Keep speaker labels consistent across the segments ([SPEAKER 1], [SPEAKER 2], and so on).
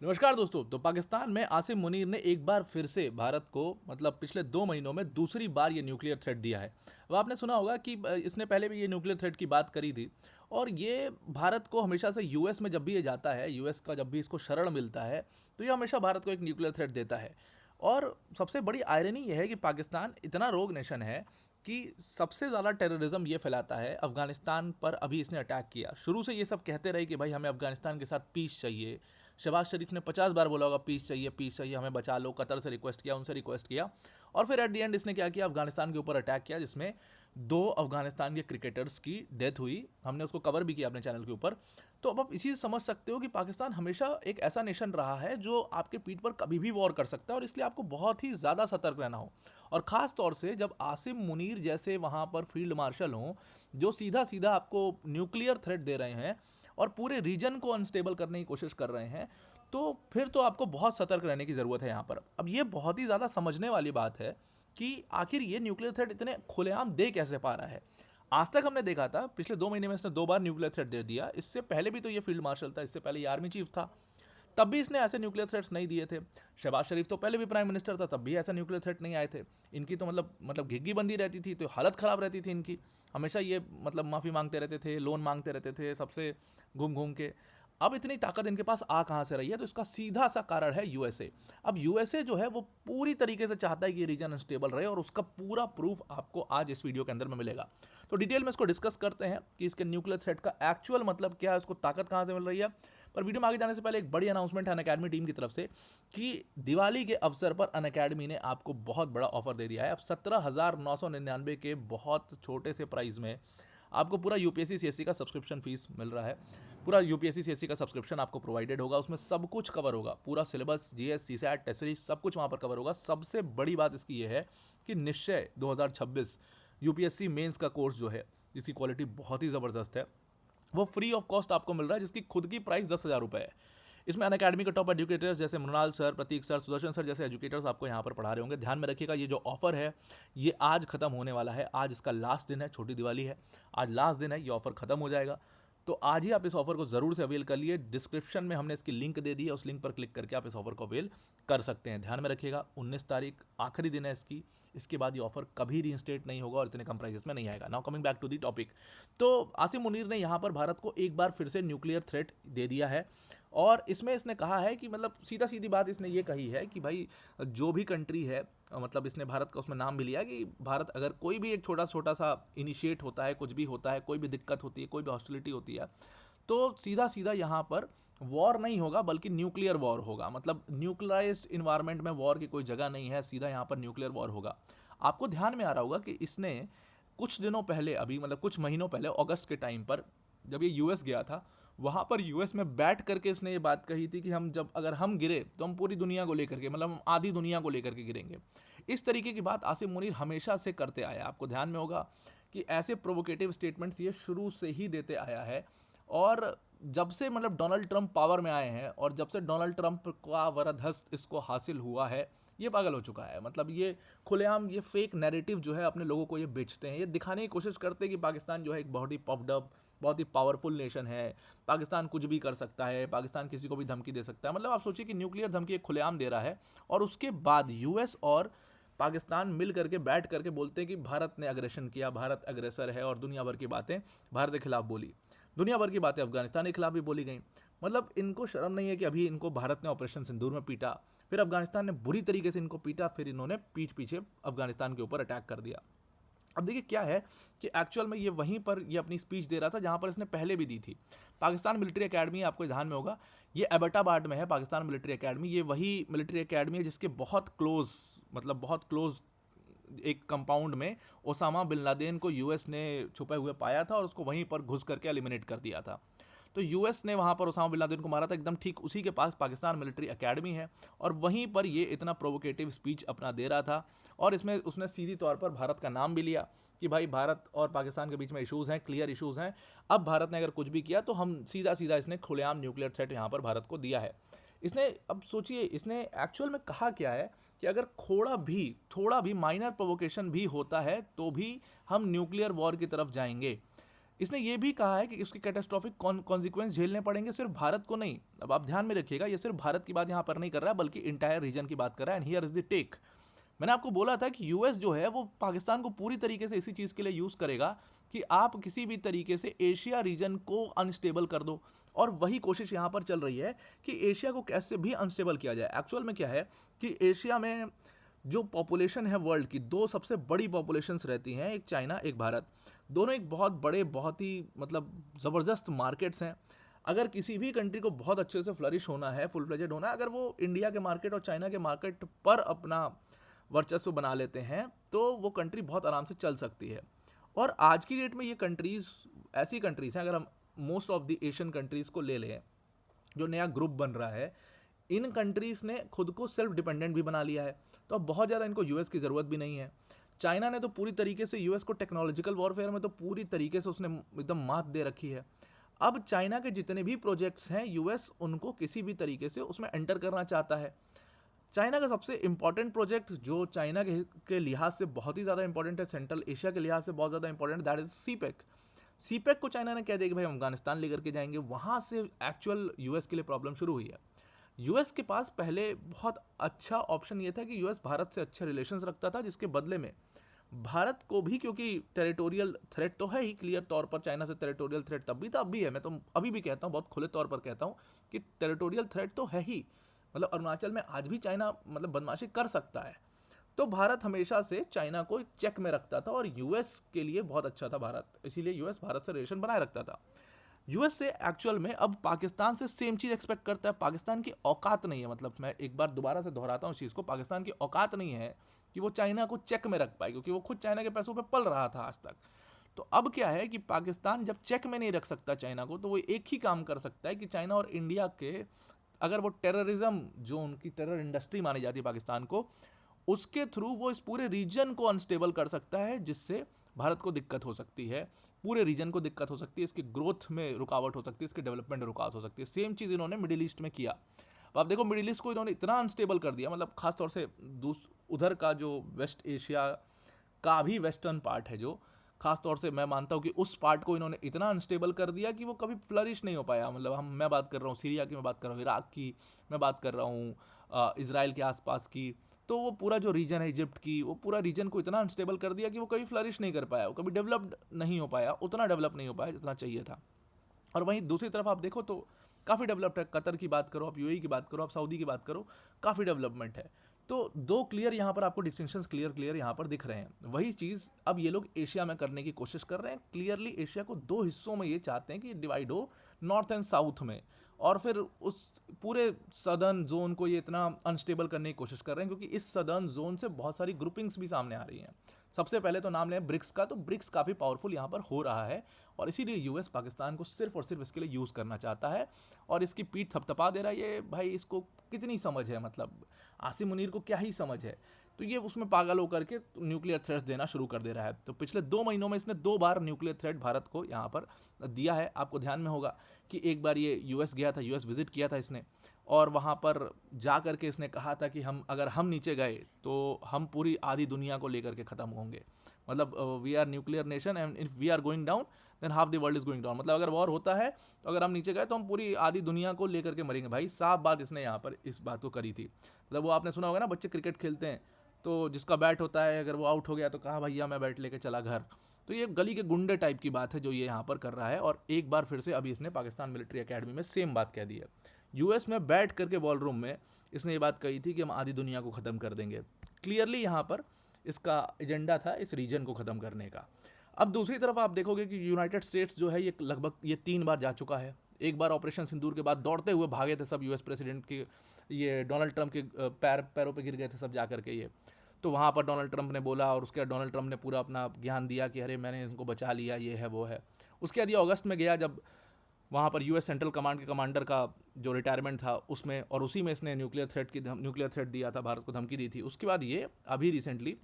[SPEAKER 1] नमस्कार दोस्तों। तो पाकिस्तान में आसिम मुनीर ने एक बार फिर से भारत को मतलब पिछले 2 महीनों में दूसरी बार ये न्यूक्लियर थ्रेट दिया है। अब आपने सुना होगा कि इसने पहले भी ये न्यूक्लियर थ्रेट की बात करी थी और ये भारत को हमेशा से यूएस में जब भी ये जाता है, यूएस का जब भी इसको शरण मिलता है तो ये हमेशा भारत को एक न्यूक्लियर थ्रेट देता है। और सबसे बड़ी आयरनी यह है कि पाकिस्तान इतना रोग नेशन है कि सबसे ज़्यादा टेररिज्म ये फैलाता है। अफगानिस्तान पर अभी इसने अटैक किया, शुरू से ये सब कहते रहे कि भाई हमें अफगानिस्तान के साथ पीस चाहिए। शहबाज शरीफ ने 50 बार बोला होगा पीस चाहिए, पीस चाहिए, हमें बचा लो। कतर से रिक्वेस्ट किया, उनसे रिक्वेस्ट किया और फिर एट द एंड इसने क्या किया, अफगानिस्तान के ऊपर अटैक किया जिसमें 2 अफगानिस्तान के क्रिकेटर्स की डेथ हुई। हमने उसको कवर भी किया अपने चैनल के ऊपर। तो अब आप इसी से समझ सकते हो कि पाकिस्तान हमेशा एक ऐसा नेशन रहा है जो आपके पीठ पर कभी भी वॉर कर सकता है और इसलिए आपको बहुत ही ज़्यादा सतर्क रहना हो। और ख़ास तौर से जब आसिम मुनीर जैसे वहाँ पर फील्ड मार्शल हों जो सीधा सीधा आपको न्यूक्लियर थ्रेट दे रहे हैं और पूरे रीजन को अनस्टेबल करने की कोशिश कर रहे हैं, तो फिर तो आपको बहुत सतर्क रहने की ज़रूरत है यहाँ पर। अब ये बहुत ही ज़्यादा समझने वाली बात है कि आखिर ये न्यूक्लियर थ्रेट इतने खुलेआम दे कैसे पा रहा है। आज तक हमने देखा था पिछले 2 महीने में इसने 2 बार न्यूक्लियर थ्रेट दे दिया। इससे पहले भी तो ये फील्ड मार्शल था, इससे पहले ये आर्मी चीफ था, तब भी इसने ऐसे न्यूक्लियर थ्रेट्स नहीं दिए थे। शहबाज शरीफ तो पहले भी प्राइम मिनिस्टर था, तब भी ऐसा न्यूक्लियर थ्रेट नहीं आए थे। इनकी तो मतलब घिग्गी बंदी रहती थी तो हालत ख़राब रहती थी इनकी। हमेशा ये मतलब माफ़ी मांगते रहते थे, लोन मांगते रहते थे सबसे घूम घूम के। अब इतनी ताकत इनके पास आ कहाँ से रही है, तो इसका सीधा सा कारण है यूएसए। अब यूएसए जो है वो पूरी तरीके से चाहता है कि ये रीजन अनस्टेबल रहे और उसका पूरा प्रूफ आपको आज इस वीडियो के अंदर में मिलेगा। तो डिटेल में इसको डिस्कस करते हैं कि इसके न्यूक्लियर थ्रेट का एक्चुअल मतलब क्या है, उसको ताकत कहाँ से मिल रही है। पर वीडियो में आगे जाने से पहले एक बड़ी अनाउंसमेंट है अनअकैडमी टीम की तरफ से कि दिवाली के अवसर पर अनअकैडमी ने आपको बहुत बड़ा ऑफर दे दिया है। अब 17,999 के बहुत छोटे से प्राइस में आपको पूरा यूपीएससी सीएससी का सब्सक्रिप्शन फीस मिल रहा है। पूरा यूपीएससी सीएससी का सब्सक्रिप्शन आपको प्रोवाइडेड होगा, उसमें सब कुछ कवर होगा, पूरा syllabus, GS, CSAT, test series सब कुछ वहाँ पर कवर होगा। सबसे बड़ी बात इसकी ये है कि निश्चय 2026 यूपीएससी मेंस का कोर्स जो है जिसकी क्वालिटी बहुत ही ज़बरदस्त है वो फ्री ऑफ कॉस्ट आपको मिल रहा है, जिसकी खुद की प्राइस 10,000 रुपये है। इसमें अनअकैडमी के टॉप एजुकेटर्स जैसे मृणाल सर, प्रतीक सर, सुदर्शन सर जैसे एजुकेटर्स आपको यहाँ पर पढ़ा रहे होंगे। ध्यान में रखिएगा ये जो ऑफर है ये आज खत्म होने वाला है। आज इसका लास्ट दिन है, छोटी दिवाली है, आज लास्ट दिन है, ये ऑफर खत्म हो जाएगा। तो आज ही आप इस ऑफर को ज़रूर से अवेल कर लिए। डिस्क्रिप्शन में हमने इसकी लिंक दे दी है, उस लिंक पर क्लिक करके आप इस ऑफर को अवेल कर सकते हैं। ध्यान में रखिएगा 19 तारीख आखिरी दिन है इसकी। इसके बाद ये ऑफर कभी रीइंस्टेट नहीं होगा और इतने कम प्राइसेस में नहीं आएगा। Now coming back to the topic. तो आसिम मुनीर ने यहाँ पर भारत को एक बार फिर से न्यूक्लियर थ्रेट दे दिया है और इसमें इसने कहा है कि मतलब सीधा सीधी बात इसने ये कही है कि भाई जो भी कंट्री है, मतलब इसने भारत का उसमें नाम भी लिया कि भारत अगर कोई भी एक छोटा छोटा सा इनिशिएट होता है, कुछ भी होता है, कोई भी दिक्कत होती है, कोई भी हॉस्टिलिटी होती है, तो सीधा सीधा यहाँ पर वॉर नहीं होगा बल्कि न्यूक्लियर वॉर होगा। मतलब न्यूक्लियराइज्ड इन्वायरमेंट में वॉर की कोई जगह नहीं है, सीधा यहाँ पर न्यूक्लियर वॉर होगा। आपको ध्यान में आ रहा होगा कि इसने कुछ दिनों पहले, अभी मतलब कुछ महीनों पहले, अगस्त के टाइम पर जब ये यूएस गया था, वहाँ पर यूएस में बैठ करके इसने ये बात कही थी कि हम जब अगर हम गिरे तो हम पूरी दुनिया को लेकर के, मतलब हम आधी दुनिया को लेकर के गिरेंगे। इस तरीके की बात आसिम मुनीर हमेशा से करते आया। आपको ध्यान में होगा कि ऐसे प्रोवोकेटिव स्टेटमेंट्स ये शुरू से ही देते आया है। और जब से मतलब डोनाल्ड ट्रंप पावर में आए हैं और जब से डोनाल्ड ट्रंप का वरदहस्त इसको हासिल हुआ है, ये पागल हो चुका है। मतलब ये खुलेआम ये फेक नैरेटिव जो है अपने लोगों को ये बेचते हैं, ये दिखाने की कोशिश करते हैं कि पाकिस्तान जो है एक बहुत ही पफ्ड अप, बहुत ही पावरफुल नेशन है, पाकिस्तान कुछ भी कर सकता है, पाकिस्तान किसी को भी धमकी दे सकता है। मतलब आप सोचिए कि न्यूक्लियर धमकी एक खुलेआम दे रहा है और उसके बाद यूएस और पाकिस्तान मिल करके बैठ करके बोलते हैं कि भारत ने अग्रेशन किया, भारत अग्रेसर है, और दुनिया भर की बातें भारत के खिलाफ बोली, दुनिया भर की बातें अफगानिस्तान के खिलाफ भी बोली गई। मतलब इनको शर्म नहीं है कि अभी इनको भारत ने ऑपरेशन सिंदूर में पीटा, फिर अफगानिस्तान ने बुरी तरीके से इनको पीटा, फिर इन्होंने पीठ पीछे अफगानिस्तान के ऊपर अटैक कर दिया। अब देखिए क्या है कि एक्चुअल में ये वहीं पर ये अपनी स्पीच दे रहा था जहाँ पर इसने पहले भी दी थी। पाकिस्तान मिलिट्री एकेडमी, आपको ध्यान में होगा, ये एबटाबाद में है पाकिस्तान मिलिट्री एकेडमी। ये वही मिलिट्री एकेडमी है जिसके बहुत क्लोज, मतलब बहुत क्लोज एक कंपाउंड में ओसामा बिन लादेन को यूएस ने छुपे हुए पाया था और उसको वहीं पर घुस करके एलिमिनेट कर दिया था। तो यूएस ने वहाँ पर ओसामा बिन लादेन को मारा था, एकदम ठीक उसी के पास पाकिस्तान मिलिट्री एकेडमी है और वहीं पर ये इतना प्रोवोकेटिव स्पीच अपना दे रहा था। और इसमें उसने सीधी तौर पर भारत का नाम भी लिया कि भाई भारत और पाकिस्तान के बीच में इशूज़ हैं, क्लियर इशूज़ हैं, अब भारत ने अगर कुछ भी किया तो हम सीधा सीधा, इसने खुलेआम न्यूक्लियर थ्रेट यहाँ पर भारत को दिया है। इसने, अब सोचिए इसने एक्चुअल में कहा क्या है कि अगर थोड़ा भी माइनर प्रोवोकेशन भी होता है तो भी हम न्यूक्लियर वॉर की तरफ जाएंगे। इसने ये भी कहा है कि उसके कैटास्ट्रॉफिक कॉन्सिक्वेंस झेलने पड़ेंगे सिर्फ भारत को नहीं। अब आप ध्यान में रखिएगा, ये सिर्फ भारत की बात यहाँ पर नहीं कर रहा है, बल्कि इंटायर रीजन की बात कर रहा है। And here is the take, मैंने आपको बोला था कि यूएस जो है वो पाकिस्तान को पूरी तरीके से इसी चीज़ के लिए यूज़ करेगा कि आप किसी भी तरीके से एशिया रीजन को अनस्टेबल कर दो। और वही कोशिश यहाँ पर चल रही है कि एशिया को कैसे भी अनस्टेबल किया जाए। एक्चुअल में क्या है कि एशिया में जो पॉपुलेशन है वर्ल्ड की, दो सबसे बड़ी पॉपुलेशंस रहती हैं, एक चाइना एक भारत। दोनों एक बहुत बड़े, बहुत ही मतलब ज़बरदस्त मार्केट्स हैं। अगर किसी भी कंट्री को बहुत अच्छे से फ्लरिश होना है, फुल फ्लेजेड होना है, अगर वो इंडिया के मार्केट और चाइना के मार्केट पर अपना वर्चस्व बना लेते हैं तो वो कंट्री बहुत आराम से चल सकती है। और आज की डेट में ये कंट्रीज़ ऐसी कंट्रीज़ हैं, अगर हम most of the Asian countries को ले लें, जो नया ग्रुप बन रहा है, इन कंट्रीज़ ने खुद को सेल्फ डिपेंडेंट भी बना लिया है। तो अब बहुत ज़्यादा इनको यूएस की ज़रूरत भी नहीं है। चाइना ने तो पूरी तरीके से यूएस को टेक्नोलॉजिकल वॉरफेयर में तो पूरी तरीके से उसने एकदम मात दे रखी है। अब चाइना के जितने भी प्रोजेक्ट्स हैं, यूएस उनको किसी भी तरीके से उसमें एंटर करना चाहता है। चाइना का सबसे इंपॉर्टेंट प्रोजेक्ट जो चाइना के लिहाज से बहुत ही ज़्यादा इंपॉर्टेंट है, सेंट्रल एशिया के लिहाज से बहुत ज़्यादा important, that is CPEC. CPEC को चाइना ने कह दिया कि भाई हम अफगानिस्तान लेकर के जाएंगे। वहाँ से एक्चुअल यूएस के लिए प्रॉब्लम शुरू हुई है। यूएस के पास पहले बहुत अच्छा ऑप्शन ये था कि यूएस भारत से अच्छे रिलेशंस रखता था, जिसके बदले में भारत को भी, क्योंकि टेरिटोरियल थ्रेट तो है ही क्लियर तौर पर, चाइना से टेरिटोरियल थ्रेट तब भी था, अब भी है। मैं तो अभी भी कहता हूँ, बहुत खुले तौर पर कहता हूँ कि टेरिटोरियल थ्रेट तो है ही। मतलब अरुणाचल में आज भी चाइना मतलब बदमाशी कर सकता है। तो भारत हमेशा से चाइना को चेक में रखता था और यूएस के लिए बहुत अच्छा था भारत, इसीलिए यूएस भारत से रिलेशन बनाए रखता था। यूएस से एक्चुअल में अब पाकिस्तान से सेम चीज़ एक्सपेक्ट करता है। पाकिस्तान की औकात नहीं है, मतलब मैं एक बार दोबारा से दोहराता हूँ इस चीज़ को, पाकिस्तान की औकात नहीं है कि वो चाइना को चेक में रख पाए, क्योंकि वो खुद चाइना के पैसों पे पल रहा था आज तक। तो अब क्या है कि पाकिस्तान जब चेक में नहीं रख सकता चाइना को, तो वो एक ही काम कर सकता है कि चाइना और इंडिया के, अगर वो टेररिज्म, जो उनकी टेरर इंडस्ट्री मानी जाती है पाकिस्तान को, उसके थ्रू वो इस पूरे रीजन को अनस्टेबल कर सकता है, जिससे भारत को दिक्कत हो सकती है, पूरे रीजन को दिक्कत हो सकती है, इसकी ग्रोथ में रुकावट हो सकती है, इसके डेवलपमेंट में रुकावट हो सकती है। सेम चीज़ इन्होंने मिडिल ईस्ट में किया। अब आप देखो, मिडिल ईस्ट को इन्होंने इतना अनस्टेबल कर दिया, मतलब खासतौर से उधर का जो वेस्ट एशिया का भी वेस्टर्न पार्ट है, जो खासतौर से मैं मानता हूँ कि उस पार्ट को इन्होंने इतना अनस्टेबल कर दिया कि वो कभी फ्लरिश नहीं हो पाया। मतलब मैं बात कर रहा हूँ सीरिया की, मैं बात कर रहा हूँ इराक की, मैं बात कर रहा हूँ इसराइल के आसपास की। तो वो पूरा जो रीजन है इजिप्ट की, वो पूरा रीजन को इतना अनस्टेबल कर दिया कि वो कभी फ्लरिश नहीं कर पाया, वो कभी डेवलप्ड नहीं हो पाया, उतना डेवलप नहीं हो पाया जितना चाहिए था। और वहीं दूसरी तरफ आप देखो तो काफ़ी डेवलप्ड है। कतर की बात करो, आप यूएई की बात करो, आप सऊदी की बात करो, काफ़ी डेवलपमेंट है। तो दो क्लियर यहाँ पर आपको डिस्टिंक्शंस क्लियर यहाँ पर दिख रहे हैं। वही चीज़ अब ये लोग एशिया में करने की कोशिश कर रहे हैं। क्लियरली एशिया को दो हिस्सों में ये चाहते हैं कि डिवाइड हो, नॉर्थ एंड साउथ में, और फिर उस पूरे सदर्न जोन को ये इतना अनस्टेबल करने की कोशिश कर रहे हैं, क्योंकि इस सदर्न जोन से बहुत सारी ग्रुपिंग्स भी सामने आ रही हैं। सबसे पहले तो नाम लें ब्रिक्स का, तो ब्रिक्स काफ़ी पावरफुल यहाँ पर हो रहा है, और इसीलिए यूएस पाकिस्तान को सिर्फ और सिर्फ इसके लिए यूज़ करना चाहता है और इसकी पीठ थपथपा दे रहा है। ये भाई इसको कितनी समझ है, मतलब आसिम मुनीर को क्या ही समझ है, तो ये उसमें पागल होकर के न्यूक्लियर थ्रेट्स देना शुरू कर दे रहा है। तो पिछले 2 महीनों में इसने 2 बार न्यूक्लियर थ्रेट भारत को यहाँ पर दिया है। आपको ध्यान में होगा कि एक बार ये यूएस गया था, यूएस विजिट किया था इसने, और वहाँ पर जा कर के इसने कहा था कि अगर हम नीचे गए तो हम पूरी आधी दुनिया को लेकर के ख़त्म होंगे। मतलब we are nuclear nation and if we are going down then half the world is going down. मतलब अगर वॉर होता है तो अगर हम नीचे गए तो हम पूरी आधी दुनिया को लेकर के मरेंगे। भाई साफ बात इसने यहाँ पर इस बात को करी थी। मतलब वो आपने सुना होगा ना, बच्चे क्रिकेट खेलते हैं तो जिसका बैट होता है, अगर वो आउट हो गया तो कहा भैया मैं बैट लेके चला घर। तो ये गली के गुंडे टाइप की बात है जो ये यहाँ पर कर रहा है। और एक बार फिर से अभी इसने पाकिस्तान मिलिट्री एकेडमी में सेम बात कह दी है। यूएस में बैठ करके बॉल रूम में इसने ये बात कही थी कि हम आधी दुनिया को ख़त्म कर देंगे। क्लियरली यहाँ पर इसका एजेंडा था इस रीजन को ख़त्म करने का। अब दूसरी तरफ आप देखोगे कि यूनाइटेड स्टेट्स जो है ये लगभग ये 3 बार जा चुका है। एक बार ऑपरेशन सिंदूर के बाद दौड़ते हुए भागे थे सब यूएस प्रेसिडेंट के, ये डोनाल्ड ट्रंप के पैरों पे गिर गए थे सब जा करके ये। तो वहाँ पर डोनाल्ड ट्रंप ने बोला और उसके बाद डोनाल्ड ट्रंप ने पूरा अपना ज्ञान दिया कि अरे मैंने इनको बचा लिया, ये है वो है। उसके बाद ये अगस्त में गया जब वहाँ पर यूएस सेंट्रल कमांड के कमांडर का जो रिटायरमेंट था उसमें, और उसी में इसने न्यूक्लियर थ्रेट दिया था, भारत को धमकी दी थी। उसके बाद ये अभी recently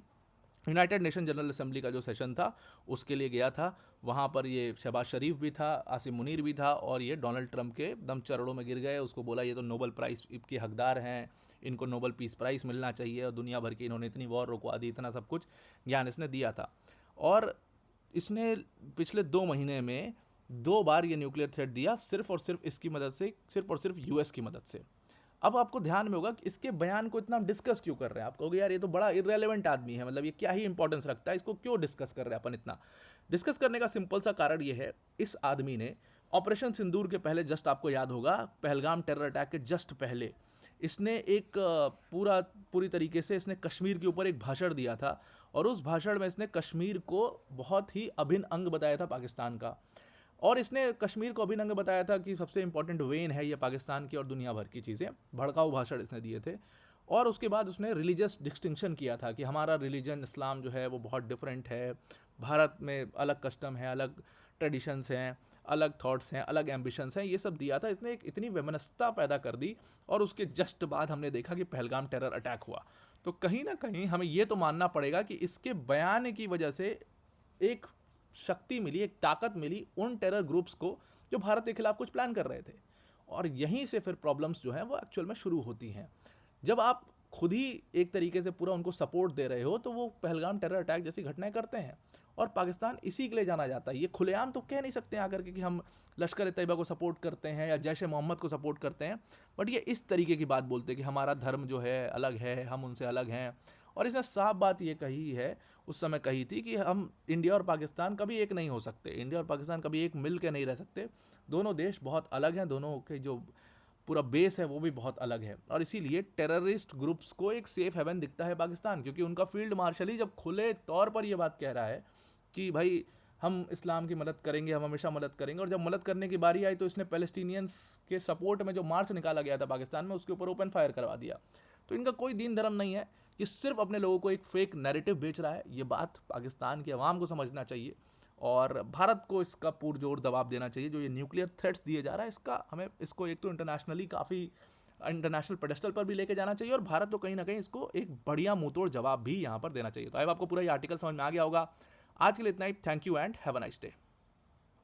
[SPEAKER 1] United nation general assembly का जो सेशन था उसके लिए गया था। वहाँ पर ये शहबाज शरीफ भी था, आसिम मुनीर भी था, और ये डोनाल्ड ट्रंप के दम चरणों में गिर गए। उसको बोला ये तो नोबेल प्राइज़ के हकदार हैं, इनको नोबेल पीस प्राइज़ मिलना चाहिए, और दुनिया भर की इन्होंने इतनी वॉर रुकवा दी, इतना सब कुछ ज्ञान इसने दिया था। और इसने पिछले 2 महीने में 2 बार ये न्यूक्लियर थ्रेट दिया, सिर्फ़ और सिर्फ़ इसकी मदद से, सिर्फ़ और सिर्फ़ यूएस की मदद से। अब आपको ध्यान में होगा कि इसके बयान को इतना हम डिस्कस क्यों कर रहे हैं? आप कहोगे यार ये तो बड़ा इर्रेलेवेंट आदमी है, मतलब ये क्या ही इंपॉर्टेंस रखता है, इसको क्यों डिस्कस कर रहे हैं अपन इतना? डिस्कस करने का सिंपल सा कारण ये है, इस आदमी ने ऑपरेशन सिंदूर के पहले, जस्ट आपको याद होगा, पहलगाम टेरर अटैक के जस्ट पहले इसने एक पूरी तरीके से इसने कश्मीर के ऊपर एक भाषण दिया था, और उस भाषण में इसने कश्मीर को बहुत ही अभिन्न अंग बताया था पाकिस्तान का। और इसने कश्मीर को अभिन्न अंग बताया था कि सबसे इंपॉर्टेंट वेन है ये पाकिस्तान की और दुनिया भर की चीज़ें। भड़काऊ भाषण इसने दिए थे। और उसके बाद उसने रिलीजियस डिस्टिंक्शन किया था कि हमारा रिलीजन इस्लाम जो है वो बहुत डिफरेंट है, भारत में अलग कस्टम है, अलग ट्रेडिशंस हैं, अलग थॉट्स हैं, अलग एम्बिशंस हैं, ये सब दिया था। इसने एक इतनी वैमनस्यता पैदा कर दी, और उसके जस्ट बाद हमने देखा कि पहलगाम टेरर अटैक हुआ। तो कहीं ना कहीं हमें ये तो मानना पड़ेगा कि इसके बयान की वजह से एक शक्ति मिली, एक ताकत मिली उन टेरर ग्रुप्स को जो भारत के खिलाफ कुछ प्लान कर रहे थे। और यहीं से फिर प्रॉब्लम्स जो हैं वो एक्चुअल में शुरू होती हैं। जब आप खुद ही एक तरीके से पूरा उनको सपोर्ट दे रहे हो, तो वो पहलगाम टेरर अटैक जैसी घटनाएं करते हैं। और पाकिस्तान इसी के लिए जाना जाता है। ये खुलेआम तो कह नहीं सकते आकर के कि हम लश्कर ए तैयबा को सपोर्ट करते हैं या जैश ए मोहम्मद को सपोर्ट करते हैं, बट ये इस तरीके की बात बोलते हैं कि हमारा धर्म जो है अलग है, हम उनसे अलग हैं। और इसने साफ बात ये कही है, उस समय कही थी, कि हम इंडिया और पाकिस्तान कभी एक नहीं हो सकते, इंडिया और पाकिस्तान कभी एक मिल के नहीं रह सकते, दोनों देश बहुत अलग हैं, दोनों के जो पूरा बेस है वो भी बहुत अलग है। और इसीलिए टेररिस्ट ग्रुप्स को एक सेफ हेवन दिखता है पाकिस्तान, क्योंकि उनका फील्ड मार्शल ही जब खुले तौर पर ये बात कह रहा है कि भाई हम इस्लाम की मदद करेंगे, हम हमेशा मदद करेंगे, और जब मदद करने की बारी आई तो इसने पैलेस्टीनियंस के सपोर्ट में जो मार्च निकाला गया था पाकिस्तान में, उसके ऊपर ओपन फायर करवा दिया। तो इनका कोई दीन धर्म नहीं है, कि सिर्फ अपने लोगों को एक फेक नैरेटिव बेच रहा है। ये बात पाकिस्तान की आवाम को समझना चाहिए, और भारत को इसका पुरजोर दबाव देना चाहिए। जो ये न्यूक्लियर थ्रेट्स दिए जा रहा है, इसका हमें इसको एक तो इंटरनेशनली काफ़ी इंटरनेशनल पेडेस्टल पर भी लेके जाना चाहिए, और भारत को कहीं ना कहीं इसको एक बढ़िया मुंहतोड़ जवाब भी यहाँ पर देना चाहिए। तो अब आपको पूरा ये आर्टिकल समझ में आ गया होगा। आज के लिए इतना ही। Thank you and have a nice day.